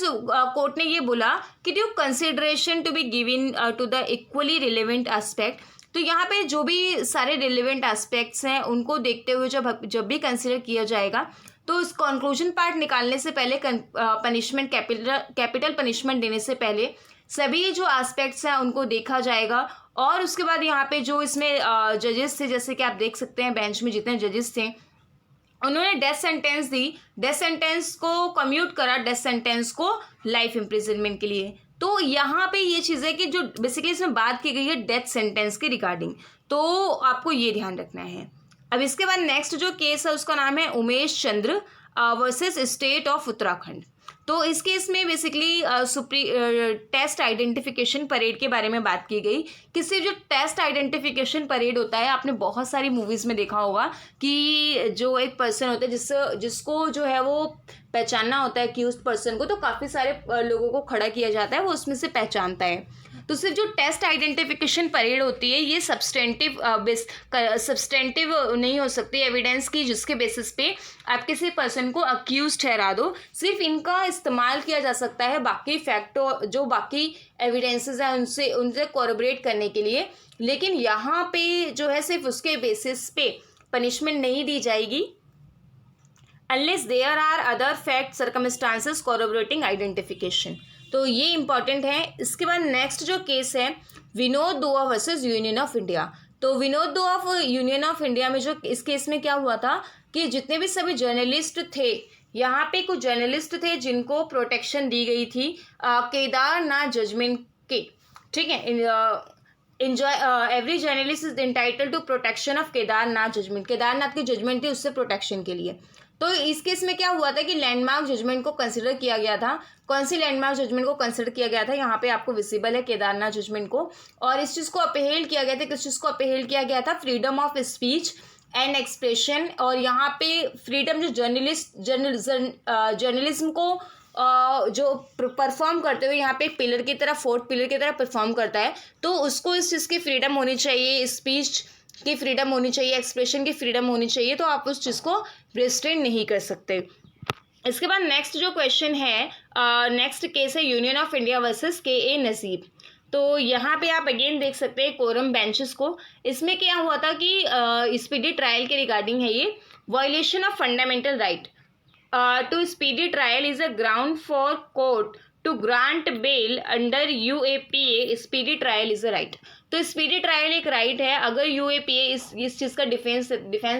कोर्ट ने ये बोला कि due consideration to be given to the equally relevant aspect. तो यहाँ पे जो भी सारे रिलेवेंट एस्पेक्ट्स हैं उनको देखते हुए जब भी कंसिडर किया जाएगा, तो इस कंक्लूजन पार्ट निकालने से पहले पनिशमेंट कैपिटल पनिशमेंट देने से पहले सभी जो एस्पेक्ट्स हैं उनको देखा जाएगा। और उसके बाद यहाँ पे जो इसमें जजेस थे, जैसे कि आप देख सकते हैं बेंच में जितने जजेस थे, उन्होंने डेथ सेंटेंस दी, डेथ सेंटेंस को कम्यूट करा, डेथ सेंटेंस को लाइफ इम्प्रिजनमेंट के लिए। तो यहाँ पे ये चीज़ है कि जो बेसिकली इसमें बात की गई है डेथ सेंटेंस के रिगार्डिंग, तो आपको ये ध्यान रखना है। अब इसके बाद नेक्स्ट जो केस है उसका नाम है Umesh Chandra versus state of Uttarakhand. तो इस केस में बेसिकली टेस्ट आइडेंटिफिकेशन परेड के बारे में बात की गई कि सिर्फ जो टेस्ट आइडेंटिफिकेशन परेड होता है, आपने बहुत सारी मूवीज़ में देखा होगा कि जो एक पर्सन होता है जिसको जो है वो पहचानना होता है कि उस पर्सन को, तो काफ़ी सारे लोगों को खड़ा किया जाता है, वो उसमें से पहचानता है। तो सिर्फ जो टेस्ट आइडेंटिफिकेशन परेड होती है ये सब्सटेंटिव नहीं हो सकती एविडेंस की, जिसके बेसिस पे आप किसी पर्सन को अक्यूज ठहरा दो। सिर्फ इनका इस्तेमाल किया जा सकता है बाकी फैक्टो जो बाकी एविडेंसेस हैं उनसे कोरबरेट करने के लिए, लेकिन यहाँ पे जो है सिर्फ उसके बेसिस पे पनिशमेंट नहीं दी जाएगी unless there are other fact circumstances corroborating identification। तो ये इंपॉर्टेंट है। इसके बाद नेक्स्ट जो केस है विनोद दुआ वर्सेस यूनियन ऑफ इंडिया। तो विनोद दुआ ऑफ यूनियन ऑफ इंडिया में जो इस केस में क्या हुआ था कि जितने भी सभी जर्नलिस्ट थे, यहाँ पे कुछ जर्नलिस्ट थे जिनको प्रोटेक्शन दी गई थी केदारनाथ जजमेंट के, ठीक है। Every journalist is entitled to protection of Kedarnath judgement, Kedarnath की जजमेंट थी उससे प्रोटेक्शन के लिए। तो इस केस में क्या हुआ था कि लैंडमार्क जजमेंट को कंसिडर किया गया था। कौन सी लैंडमार्क जजमेंट को कंसिडर किया गया था, यहाँ पे आपको विजिबल है केदारनाथ जजमेंट को, और इस चीज़ को अपहेल किया गया था। किस चीज़ को अपहेल किया गया था? Freedom of speech and expression. और यहाँ पे फ्रीडम जो जर्नलिज्म को जो परफॉर्म करते हुए यहाँ पे पिलर की तरह, फोर्थ पिलर की तरह परफॉर्म करता है, तो उसको इस चीज़ की फ्रीडम होनी चाहिए, स्पीच की फ्रीडम होनी चाहिए, एक्सप्रेशन की फ्रीडम होनी चाहिए, तो आप उस चीज़ को रिस्ट्रेन नहीं कर सकते। इसके बाद नेक्स्ट जो क्वेश्चन है, नेक्स्ट केस है यूनियन ऑफ इंडिया वर्सेस के नजीब। तो यहाँ पे आप अगेन देख सकते हैं कोरम बेंचेस को। इसमें क्या हुआ था कि स्पीडी ट्रायल के रिगार्डिंग है ये, violation of fundamental right to speedy trial is a ground for court to grant bail under UAPA, speedy trial is a right. तो स्पीडी ट्रायल एक राइट है। अगर UAPA इस चीज़ का डिफेंस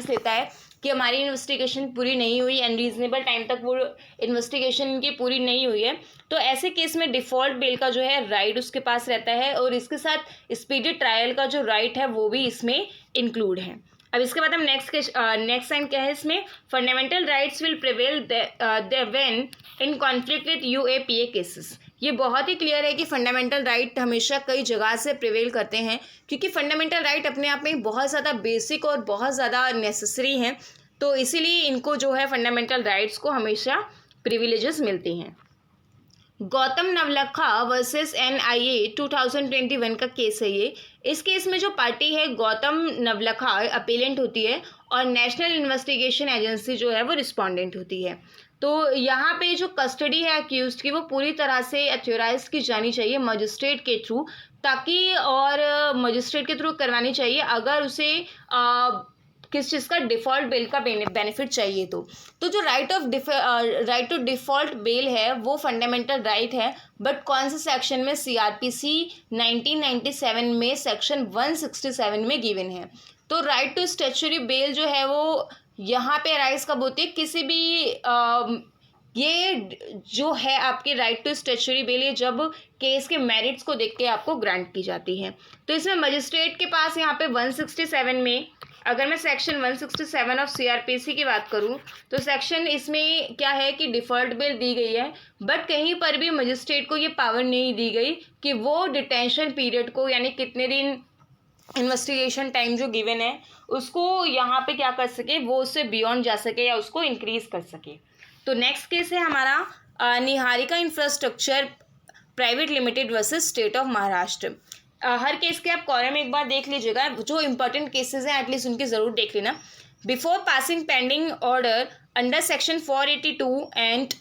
लेता है कि हमारी इन्वेस्टिगेशन पूरी नहीं हुई, अनरीजनेबल टाइम तक वो इन्वेस्टिगेशन इनकी पूरी नहीं हुई है, तो ऐसे केस में डिफ़ॉल्ट बेल का जो है राइट उसके पास रहता है, और इसके साथ स्पीडी ट्रायल का जो राइट है वो भी इसमें इंक्लूड है। अब इसके बाद हम नेक्स्ट साइन क्या है इसमें, fundamental rights will prevail when in conflict with UAPA cases. ये बहुत ही क्लियर है कि फंडामेंटल राइट हमेशा कई जगह से प्रिवेल करते हैं, क्योंकि फंडामेंटल राइट अपने आप में बहुत ज़्यादा बेसिक और बहुत ज़्यादा नेसेसरी हैं, तो इसीलिए इनको जो है फंडामेंटल राइट्स को हमेशा प्रिविलेजेस मिलती हैं। गौतम नवलखा वर्सेस NIA 2021 का केस है ये। इस केस में जो पार्टी है गौतम नवलखा अपीलेंट होती है, और नेशनल इन्वेस्टिगेशन एजेंसी जो है वो रिस्पोंडेंट होती है। तो यहाँ पे जो कस्टडी है अक्यूज्ड की वो पूरी तरह से अथॉराइज की जानी चाहिए मजिस्ट्रेट के थ्रू, ताकि और मजिस्ट्रेट के थ्रू करवानी चाहिए अगर उसे किस चीज़ का डिफ़ॉल्ट बेल का बेनिफिट चाहिए। तो जो राइट टू डिफ़ॉल्ट बेल है वो फंडामेंटल राइट है, बट कौन से सेक्शन में? CRPC 1997 में सेक्शन 167 में गिवन है। तो राइट टू स्टैच्यूटरी बेल जो है वो यहाँ पे राइज कब होती है? किसी भी ये जो है आपके राइट टू स्टैच्यूटरी बेल, ये जब केस के मेरिट्स को देख के आपको ग्रांट की जाती है। तो इसमें मजिस्ट्रेट के पास यहाँ पे 167 में, अगर मैं सेक्शन 167 ऑफ CRPC की बात करूँ तो सेक्शन इसमें क्या है कि डिफ़ॉल्ट बेल दी गई है, बट कहीं पर भी मजिस्ट्रेट को ये पावर नहीं दी गई कि वो डिटेंशन पीरियड को, यानी कितने दिन इन्वेस्टिगेशन टाइम जो गिवन है उसको यहाँ पे क्या कर सके, वो उससे बियॉन्ड जा सके या उसको इंक्रीज कर सके। तो नेक्स्ट केस है हमारा Niharika infrastructure private limited versus state of Maharashtra. Her case के आप कॉलम एक बार देख लीजिएगा, जो इंपॉर्टेंट केसेस हैं एटलीस्ट उनकी ज़रूर देख लेना। Before passing pending order under section 482 and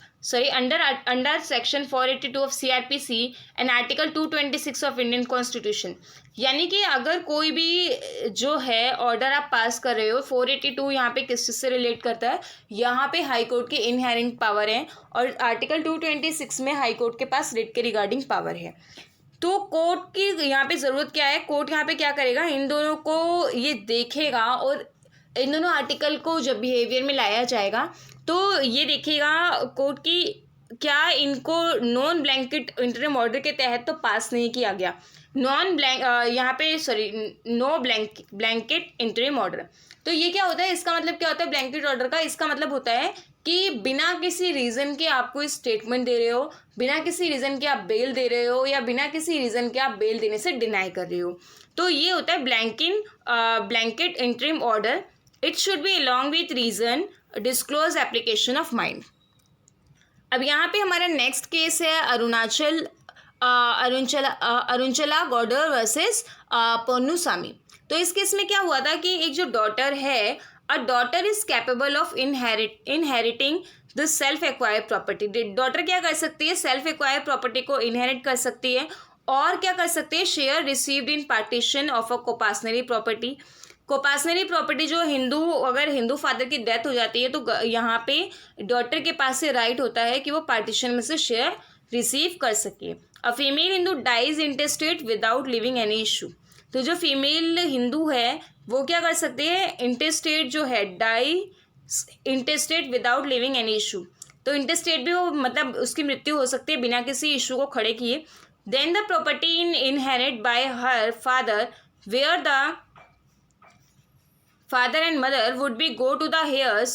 under section 482 of CRPC and article 226 of Indian constitution, यानी कि अगर कोई भी जो है ऑर्डर आप पास कर रहे हो, 482 यहाँ पे किस चीज़ से रिलेट करता है? यहाँ पे हाई कोर्ट की इनहेरेंट पावर है, और आर्टिकल 226 में हाई कोर्ट के पास रिट के रिगार्डिंग पावर है। तो कोर्ट की यहाँ पे ज़रूरत क्या है? कोर्ट यहाँ पे क्या करेगा? इन दोनों को ये देखेगा, और इन दोनों आर्टिकल को जब बिहेवियर में लाया जाएगा तो ये देखेगा कोर्ट की क्या इनको नॉन ब्लैंकेट इंटरिम ऑर्डर के तहत तो पास नहीं किया गया, नो ब्लैंकेट इंटरिम ऑर्डर। तो ये क्या होता है? इसका मतलब क्या होता है ब्लैंकेट ऑर्डर का? इसका मतलब होता है कि बिना किसी रीज़न के आपको स्टेटमेंट दे रहे हो, बिना किसी रीज़न के आप बेल दे रहे हो, या बिना किसी रीज़न के आप बेल देने से डिनाई कर रहे हो, तो ये होता है blanket interim order. It should be along with reason disclose application of mind. अब यहाँ पे हमारा नेक्स्ट केस है अरुणचला गौडर वर्सेस पोन्नुसामी। तो इस केस में क्या हुआ था कि एक जो डॉटर है, a daughter is capable of inheriting the self acquired property. Daughter क्या कर सकती है, सेल्फ एक्वायर्ड प्रॉपर्टी को इनहेरिट कर सकती है और क्या कर सकते हैं, share received in partition of a coparcenary property. Coparcenary property जो अगर हिंदू फादर की डेथ हो जाती है तो यहाँ पे डॉटर के पास से राइट होता है कि वो पार्टीशन में से शेयर रिसीव कर सके। A female Hindu dies intestate without living any issue. तो जो फीमेल हिंदू है वो क्या कर सकते हैं, इंटेस्टेट जो है, die intestate without living any issue. तो इंटेस्टेट भी वो मतलब उसकी मृत्यु हो सकती है बिना किसी इशू को खड़े किए। Then the property inherit by her father where the father and mother would be go to the heirs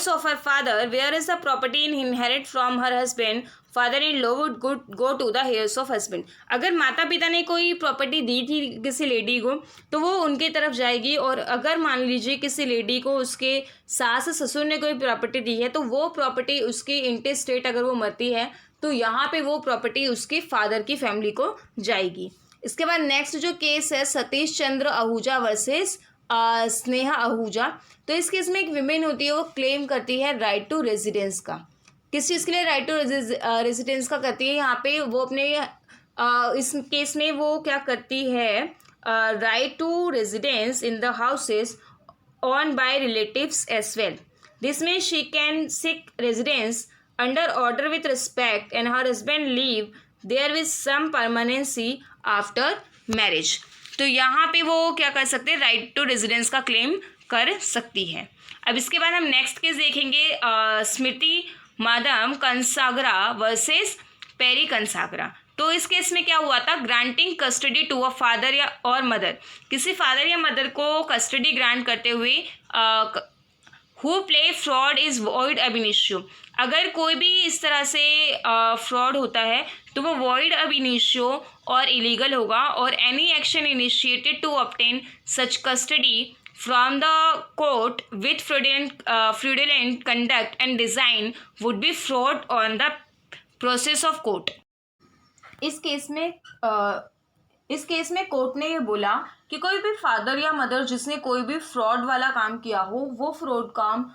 of her father, whereas the property inherit from her husband, father-in-law would go to the heirs of husband। अगर माता पिता ने कोई property दी थी किसी lady को तो वो उनके तरफ जाएगी, और अगर मान लीजिए किसी लेडी को उसके सास ससुर ने कोई प्रॉपर्टी दी है तो वो प्रॉपर्टी उसकी इंटेस्टेट अगर वो मरती है तो यहाँ पे वो प्रॉपर्टी उसके फादर की फैमिली को जाएगी। इसके बाद नेक्स्ट जो केस है सतीश चंद्र आहूजा वर्सेस स्नेहा आहूजा। तो इस केस में एक विमेन होती है, वो क्लेम करती है राइट टू रेजिडेंस का। किस चीज़ के लिए राइट टू रेजिडेंस का करती है, यहाँ पे वो अपने इस केस में वो क्या करती है, right to residence in the houses owned by relatives as well. This means she can seek residence under order with respect and her husband live there with some permanency after marriage. तो यहाँ पे वो क्या कर सकते हैं, right to residence का claim कर सकती है। अब इसके बाद हम नेक्स्ट केस देखेंगे, स्मृति माधव कंसागरा वर्सेस पेरी कंसागरा। तो इस केस में क्या हुआ था, granting custody to a father या और मदर। किसी फादर या मदर को कस्टडी ग्रांट करते हुए who play fraud is void अब इनिशियो। अगर कोई भी इस तरह से फ्रॉड होता है तो वो वॉइड अब इनिशियो और इलीगल होगा, और any action initiated to obtain such custody from the court with fraudulent conduct and design would be fraud on the process of court. इस केस में कोर्ट ने ये बोला कि कोई भी फादर या मदर जिसने कोई भी फ्रॉड वाला काम किया हो, वो फ्रॉड काम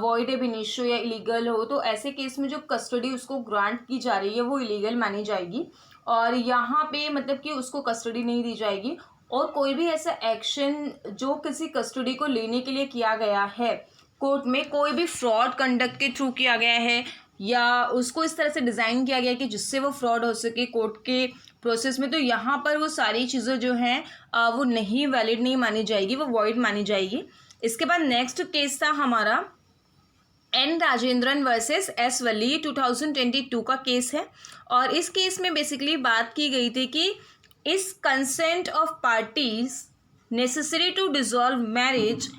वॉइड एब इनिशियो या इलीगल हो, तो ऐसे केस में जो कस्टडी उसको ग्रांट की जा रही है वो इलीगल मानी जाएगी, और यहाँ पे मतलब कि उसको कस्टडी नहीं दी जाएगी। और कोई भी ऐसा एक्शन जो किसी कस्टडी को लेने के लिए किया गया है कोर्ट में, कोई भी फ्रॉड कंडक्ट के थ्रू किया गया है या उसको इस तरह से डिज़ाइन किया गया कि जिससे वो फ्रॉड हो सके कोर्ट के प्रोसेस में, तो यहाँ पर वो सारी चीज़ें जो हैं वो नहीं वैलिड नहीं मानी जाएगी, वो वॉइड मानी जाएगी। इसके बाद नेक्स्ट केस था हमारा एन राजेंद्रन वर्सेस एस वली 2022 का केस है, और इस केस में बेसिकली बात की गई थी कि is consent of parties necessary to dissolve marriage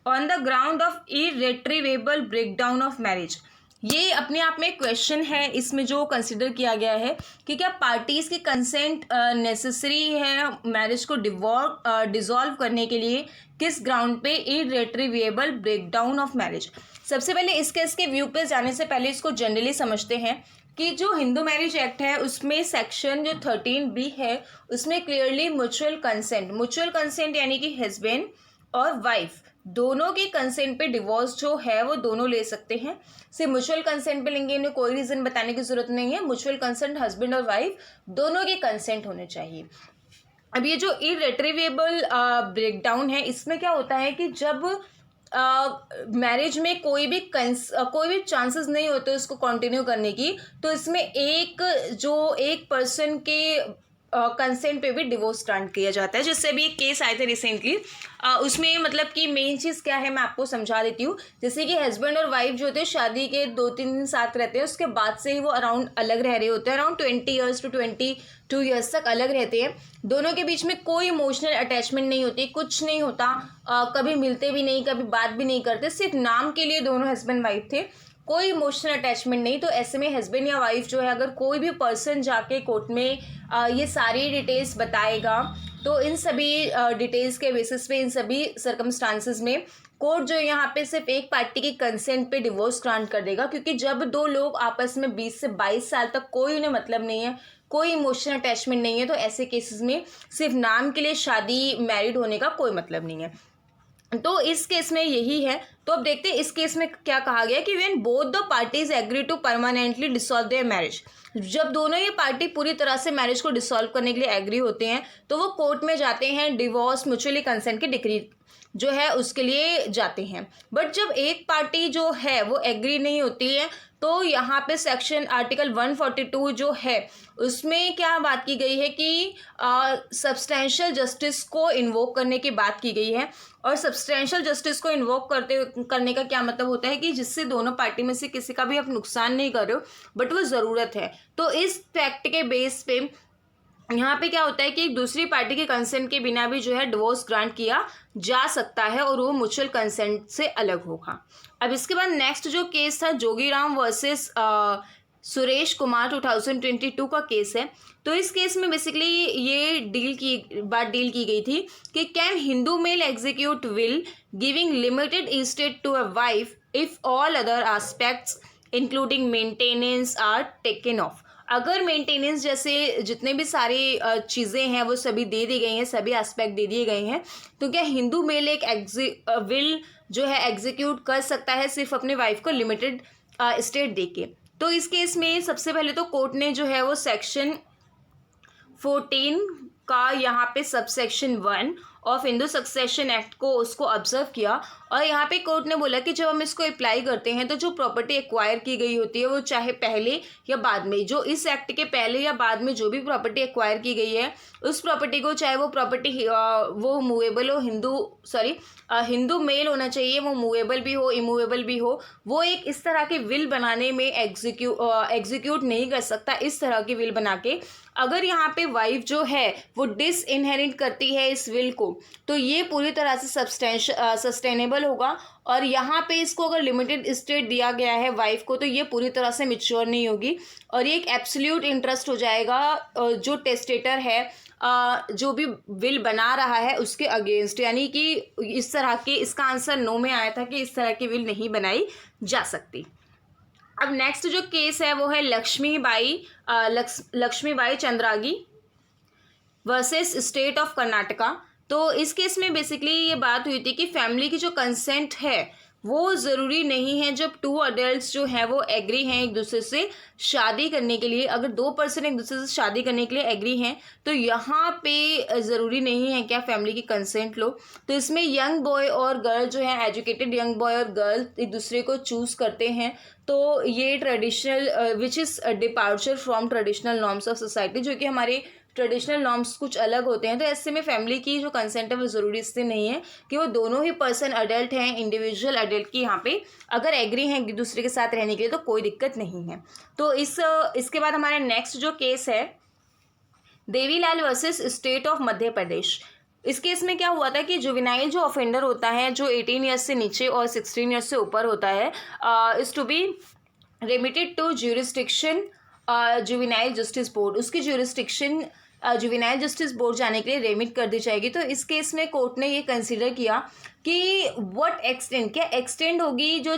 on the ground of irretrievable breakdown of marriage. ये अपने आप में क्वेश्चन है इसमें जो कंसिडर किया गया है कि क्या पार्टीज़ की कंसेंट नेसेसरी है मैरिज को डिसॉल्व करने के लिए, किस ग्राउंड पे, इरेट्रीवेबल ब्रेकडाउन ऑफ मैरिज। सबसे पहले इस केस के व्यू पे जाने से पहले इसको जनरली समझते हैं कि जो हिंदू मैरिज एक्ट है उसमें सेक्शन जो 13B है उसमें क्लियरली म्यूचुअल कंसेंट यानी कि हस्बैंड और वाइफ दोनों के कंसेंट पे डिवोर्स जो है वो दोनों ले सकते हैं। सिर्फ म्यूचुअल कंसेंट पे लेंगे, इन्हें कोई रीज़न बताने की ज़रूरत नहीं है, म्यूचुअल कंसेंट हस्बैंड और वाइफ दोनों के कंसेंट होने चाहिए। अब ये जो इरेट्रीवेबल ब्रेकडाउन है इसमें क्या होता है कि जब मैरिज में कोई भी चांसेस नहीं होते उसको कंटिन्यू करने की, तो इसमें एक पर्सन के कंसेंट पे भी डिवोर्स ग्रांट किया जाता है। जिससे भी एक केस आए थे रिसेंटली, उसमें मतलब कि मेन चीज़ क्या है मैं आपको समझा देती हूँ। जैसे कि हस्बैंड और वाइफ जो होते हैं शादी के 2-3 दिन साथ रहते हैं, उसके बाद से ही वो अराउंड अलग रह रहे होते हैं, अराउंड 20 years to 22 years तक अलग रहते हैं। दोनों के बीच में कोई इमोशनल अटैचमेंट नहीं होती, कुछ नहीं होता, कभी मिलते भी नहीं, कभी बात भी नहीं करते, सिर्फ नाम के लिए दोनों हस्बैंड वाइफ थे। कोई इमोशनल अटैचमेंट नहीं। तो ऐसे में हस्बैंड या वाइफ जो है, अगर कोई भी पर्सन जाके कोर्ट में ये सारी डिटेल्स बताएगा, तो इन सभी डिटेल्स के बेसिस पे, इन सभी सर्कमस्टांसेस में कोर्ट जो यहाँ पे सिर्फ एक पार्टी की कंसेंट पे डिवोर्स ग्रांट कर देगा। क्योंकि जब दो लोग आपस में 20 से 22 साल तक कोई उन्हें मतलब नहीं है, कोई इमोशनल अटैचमेंट नहीं है, तो ऐसे केसेस में सिर्फ नाम के लिए शादी, मैरिड होने का कोई मतलब नहीं है। तो इस केस में यही है। तो अब देखते हैं इस केस में क्या कहा गया कि when both the parties agree to permanently dissolve their marriage, जब दोनों ये पार्टी पूरी तरह से मैरिज को डिसॉल्व करने के लिए एग्री होते हैं, तो वो कोर्ट में जाते हैं, डिवोर्स म्यूचुअली कंसेंट की डिक्री जो है उसके लिए जाते हैं। बट जब एक पार्टी जो है वो एग्री नहीं होती है, तो यहाँ पे सेक्शन आर्टिकल 142 जो है उसमें क्या बात की गई है कि सब्सटेंशियल जस्टिस को इन्वोक करने की बात की गई है। और सब्सटेंशियल जस्टिस को इन्वोक करने का क्या मतलब होता है कि जिससे दोनों पार्टी में से किसी का भी आप नुकसान नहीं कर रहे हो, बट वो ज़रूरत है। तो इस फैक्ट के बेस पे यहाँ पे क्या होता है कि दूसरी पार्टी के कंसेंट के बिना भी जो है डिवोर्स ग्रांट किया जा सकता है, और वो म्यूचुअल कंसेंट से अलग होगा। अब इसके बाद नेक्स्ट जो केस था जोगीराम वर्सेस सुरेश कुमार 2022 का केस है। तो इस केस में बेसिकली ये डील की गई थी कि can Hindu male execute will giving limited estate to a wife if all other aspects including maintenance are taken off. अगर मेंटेनेंस जैसे जितने भी सारी चीज़ें हैं वो सभी दे दी गई हैं, सभी एस्पेक्ट दे दिए गए हैं, तो क्या हिंदू मेल एक विल जो है एग्जीक्यूट कर सकता है सिर्फ अपने वाइफ को लिमिटेड स्टेट दे के। तो इस केस में सबसे पहले तो कोर्ट ने जो है वो सेक्शन 14 का यहाँ पे subsection 1 of Hindu succession act को उसको ऑब्जर्व किया, और यहाँ पे कोर्ट ने बोला कि जब हम इसको अप्लाई करते हैं तो जो प्रॉपर्टी एक्वायर की गई होती है वो चाहे पहले या बाद में, जो इस एक्ट के पहले या बाद में जो भी प्रॉपर्टी एक्वायर की गई है उस प्रॉपर्टी को, चाहे वो प्रॉपर्टी वो मूवेबल हो, हिंदू मेल होना चाहिए, वो मूवेबल भी हो, इमूवेबल भी हो, वो एक इस तरह के विल बनाने में एग्जीक्यूट नहीं कर सकता। इस तरह की विल बना के अगर यहाँ पे वाइफ जो है वो डिसइनहेरिट करती है इस विल को, तो ये पूरी तरह से सस्टेनेबल होगा। और यहाँ पे इसको अगर लिमिटेड स्टेट दिया गया है वाइफ को, तो ये पूरी तरह से मैच्योर नहीं होगी, और ये एक एब्सोल्यूट इंटरेस्ट हो जाएगा जो टेस्टेटर है, जो भी विल बना रहा है उसके अगेंस्ट। यानी कि इस तरह के, इसका आंसर नो में आया था कि इस तरह की विल नहीं बनाई जा सकती। अब नेक्स्ट जो केस है वो है Laxmibai Chandragi versus state of Karnataka. तो इस केस में बेसिकली ये बात हुई थी कि फैमिली की जो कंसेंट है वो ज़रूरी नहीं है। जब टू अडल्ट्स जो हैं वो एग्री हैं एक दूसरे से शादी करने के लिए, अगर 2 पर्सन एक दूसरे से शादी करने के लिए एग्री हैं, तो यहाँ पे ज़रूरी नहीं है क्या फैमिली की कंसेंट लो। तो इसमें यंग बॉय और गर्ल जो है, एजुकेटेड यंग बॉय और गर्ल एक दूसरे को चूज़ करते हैं, तो ये traditional which is departure from traditional norms of society, जो कि हमारे ट्रेडिशनल नॉर्म्स कुछ अलग होते हैं। तो ऐसे में फैमिली की जो कंसेंट है वो ज़रूरी इससे नहीं है कि वो दोनों ही पर्सन अडल्ट हैं, इंडिविजुअल अडल्ट की यहाँ पे अगर एग्री हैं एक दूसरे के साथ रहने के लिए तो कोई दिक्कत नहीं है। तो इसके बाद हमारा नेक्स्ट जो केस है Devilal versus state of Madhya Pradesh. इस केस में क्या हुआ था कि जुवेनाइल जो ऑफेंडर होता है, जो 18 ईयर्स से नीचे और 16 ईयर्स से ऊपर होता है, is to be remitted to jurisdiction juvenile justice board. उसकी ज्यूरिस्डिक्शन जुवेनाइल जस्टिस बोर्ड जाने के लिए रेमिट कर दी जाएगी। तो इस केस में कोर्ट ने ये कंसीडर किया कि व्हाट एक्सटेंट, क्या एक्सटेंड होगी, जो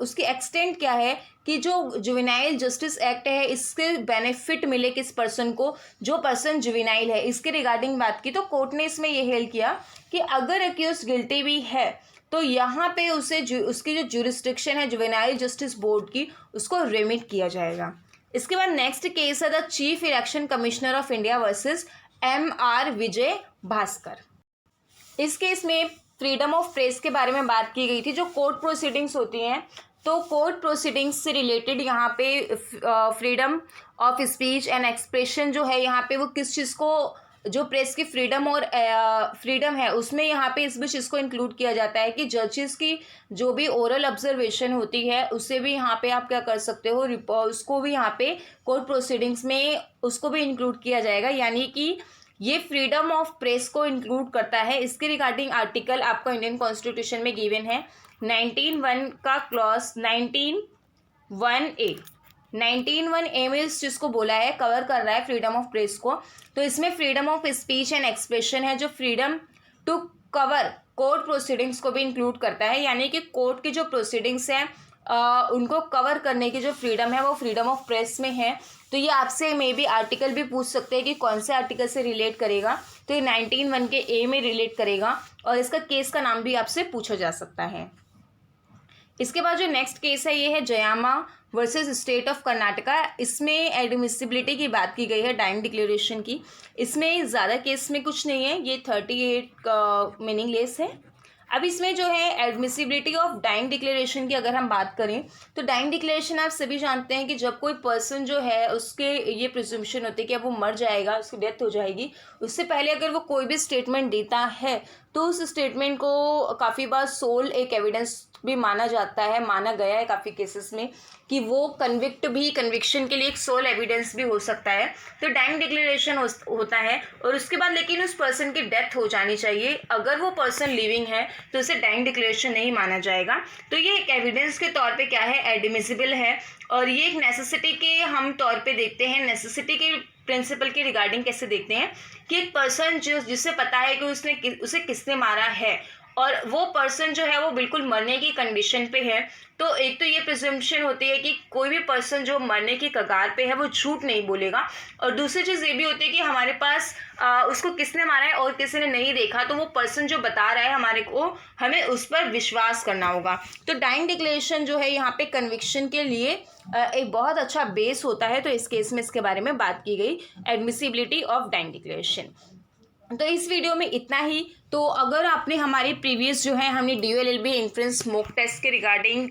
उसकी एक्सटेंट क्या है कि जो जुवेनाइल जस्टिस एक्ट है इसके बेनिफिट मिले किस पर्सन को, जो पर्सन जुवेनाइल है, इसके रिगार्डिंग बात की। तो कोर्ट ने इसमें ये हेल्ड किया कि अगर एक्यूज गिल्टी भी है तो यहाँ पे उसकी जो ज्यूरिस्डिक्शन है जुवेनाइल जस्टिस बोर्ड की, उसको रेमिट किया जाएगा। इसके बाद नेक्स्ट केस है the chief election commissioner of India versus MR विजय भास्कर। इस केस में फ्रीडम ऑफ प्रेस के बारे में बात की गई थी। जो कोर्ट प्रोसीडिंग्स होती हैं, तो कोर्ट प्रोसीडिंग्स से रिलेटेड यहाँ पे freedom of speech and expression जो है, यहाँ पे वो किस चीज़ को, जो प्रेस की फ्रीडम और फ्रीडम है उसमें यहाँ पे इस बीच इसको इंक्लूड किया जाता है कि जजेस की जो भी ओरल ऑब्जर्वेशन होती है उसे भी यहाँ पे आप क्या कर सकते हो, उसको भी यहाँ पे कोर्ट प्रोसीडिंग्स में उसको भी इंक्लूड किया जाएगा। यानी कि ये फ्रीडम ऑफ प्रेस को इंक्लूड करता है। इसके रिगार्डिंग आर्टिकल आपका इंडियन कॉन्स्टिट्यूशन में गिवन है 19(1) का क्लॉज 19 19(1)(a). 19(1)(a) में इस चीज़ को बोला है, कवर कर रहा है फ्रीडम ऑफ प्रेस को। तो इसमें freedom of speech and expression है, जो freedom to cover court proceedings को भी इंक्लूड करता है, यानी कि कोर्ट की जो प्रोसीडिंग्स हैं उनको कवर करने की जो फ्रीडम है वो फ्रीडम ऑफ प्रेस में है। तो ये आपसे मे बी आर्टिकल भी पूछ सकते हैं कि कौन से आर्टिकल से रिलेट करेगा, तो ये 19(1) के ए में रिलेट करेगा और इसका केस का नाम भी आपसे पूछा जा सकता है। इसके बाद जो नेक्स्ट केस है ये है जयामा वर्सेस स्टेट ऑफ कर्नाटका। इसमें एडमिसिबिलिटी की बात की गई है डाइंग डिक्लेरेशन की। इसमें ज़्यादा केस में कुछ नहीं है, ये 38 मीनिंगलेस है। अब इसमें जो है एडमिसिबिलिटी ऑफ डाइंग डिक्लेरेशन की अगर हम बात करें तो डाइंग डिक्लेरेशन आप सभी जानते हैं कि जब कोई पर्सन जो है उसके ये प्रिजम्पशन होती है कि अब वो मर जाएगा, उसकी डेथ हो जाएगी, उससे पहले अगर वो कोई भी स्टेटमेंट देता है तो उस स्टेटमेंट को काफ़ी बार सोल एक एविडेंस भी माना जाता है, माना गया है काफ़ी केसेस में कि वो कन्विक्शन के लिए एक सोल एविडेंस भी हो सकता है। तो डाइंग डिक्लेरेशन होता है और उसके बाद लेकिन उस पर्सन की डेथ हो जानी चाहिए। अगर वो पर्सन लिविंग है तो उसे डाइंग डिक्लेरेशन नहीं माना जाएगा। तो ये एक एविडेंस के तौर पे क्या है, एडमिसिबल है। और ये एक नेसेसिटी के हम तौर पे देखते हैं, नेसेसिटी के प्रिंसिपल के रिगार्डिंग कैसे देखते हैं कि एक पर्सन जिसे पता है कि उसे किसने मारा है और वो पर्सन जो है वो बिल्कुल मरने की कंडीशन पे है, तो एक तो ये प्रिजम्पशन होती है कि कोई भी पर्सन जो मरने की कगार पे है वो झूठ नहीं बोलेगा। और दूसरी चीज़ ये भी होती है कि हमारे पास उसको किसने मारा है और किसी ने नहीं देखा, तो वो पर्सन जो बता रहा है हमारे को, हमें उस पर विश्वास करना होगा। तो डाइंग डिक्लेरेशन जो है यहाँ पे कन्विक्शन के लिए एक बहुत अच्छा बेस होता है। तो इस केस में इसके बारे में बात की गई, एडमिसिबिलिटी ऑफ डाइंग डिक्लेरेशन। तो इस वीडियो में इतना ही। तो अगर आपने हमारी प्रीवियस जो है हमने DOLLB एंट्रेंस मॉक टेस्ट के रिगार्डिंग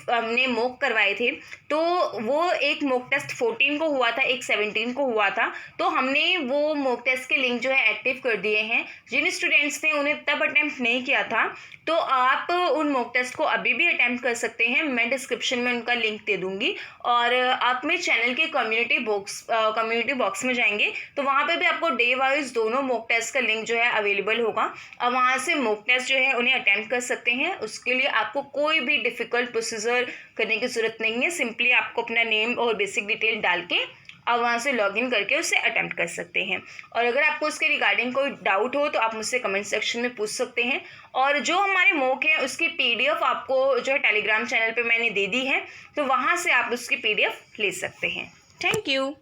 हमने मॉक करवाए थे, तो वो एक मॉक टेस्ट 14 को हुआ था, एक 17 को हुआ था। तो हमने वो मॉक टेस्ट के लिंक जो है एक्टिव कर दिए हैं। जिन स्टूडेंट्स ने उन्हें तब अटैम्प्ट नहीं किया था तो आप उन मॉक टेस्ट को अभी भी अटैम्प्ट कर सकते हैं। मैं डिस्क्रिप्शन में उनका लिंक दे दूँगी और आप मेरे चैनल के कम्युनिटी बॉक्स में जाएंगे तो वहाँ पे भी आपको डे वाइज दोनों मॉक टेस्ट का लिंक जो है अवेलेबल होगा और वहाँ से मॉक टेस्ट जो है उन्हें अटेम्प्ट कर सकते हैं। उसके लिए आपको कोई भी डिफ़िकल्ट प्रोसीजर करने की ज़रूरत नहीं है, सिंपली आपको अपना नेम और बेसिक डिटेल डाल के आप वहाँ से लॉगिन करके उसे अटेम्प्ट कर सकते हैं। और अगर आपको उसके रिगार्डिंग कोई डाउट हो तो आप मुझसे कमेंट सेक्शन में पूछ सकते हैं। और जो हमारे मॉक है उसकी PDF आपको जो है टेलीग्राम चैनल पे मैंने दे दी है, तो वहाँ से आप उसकी PDF ले सकते हैं। Thank you.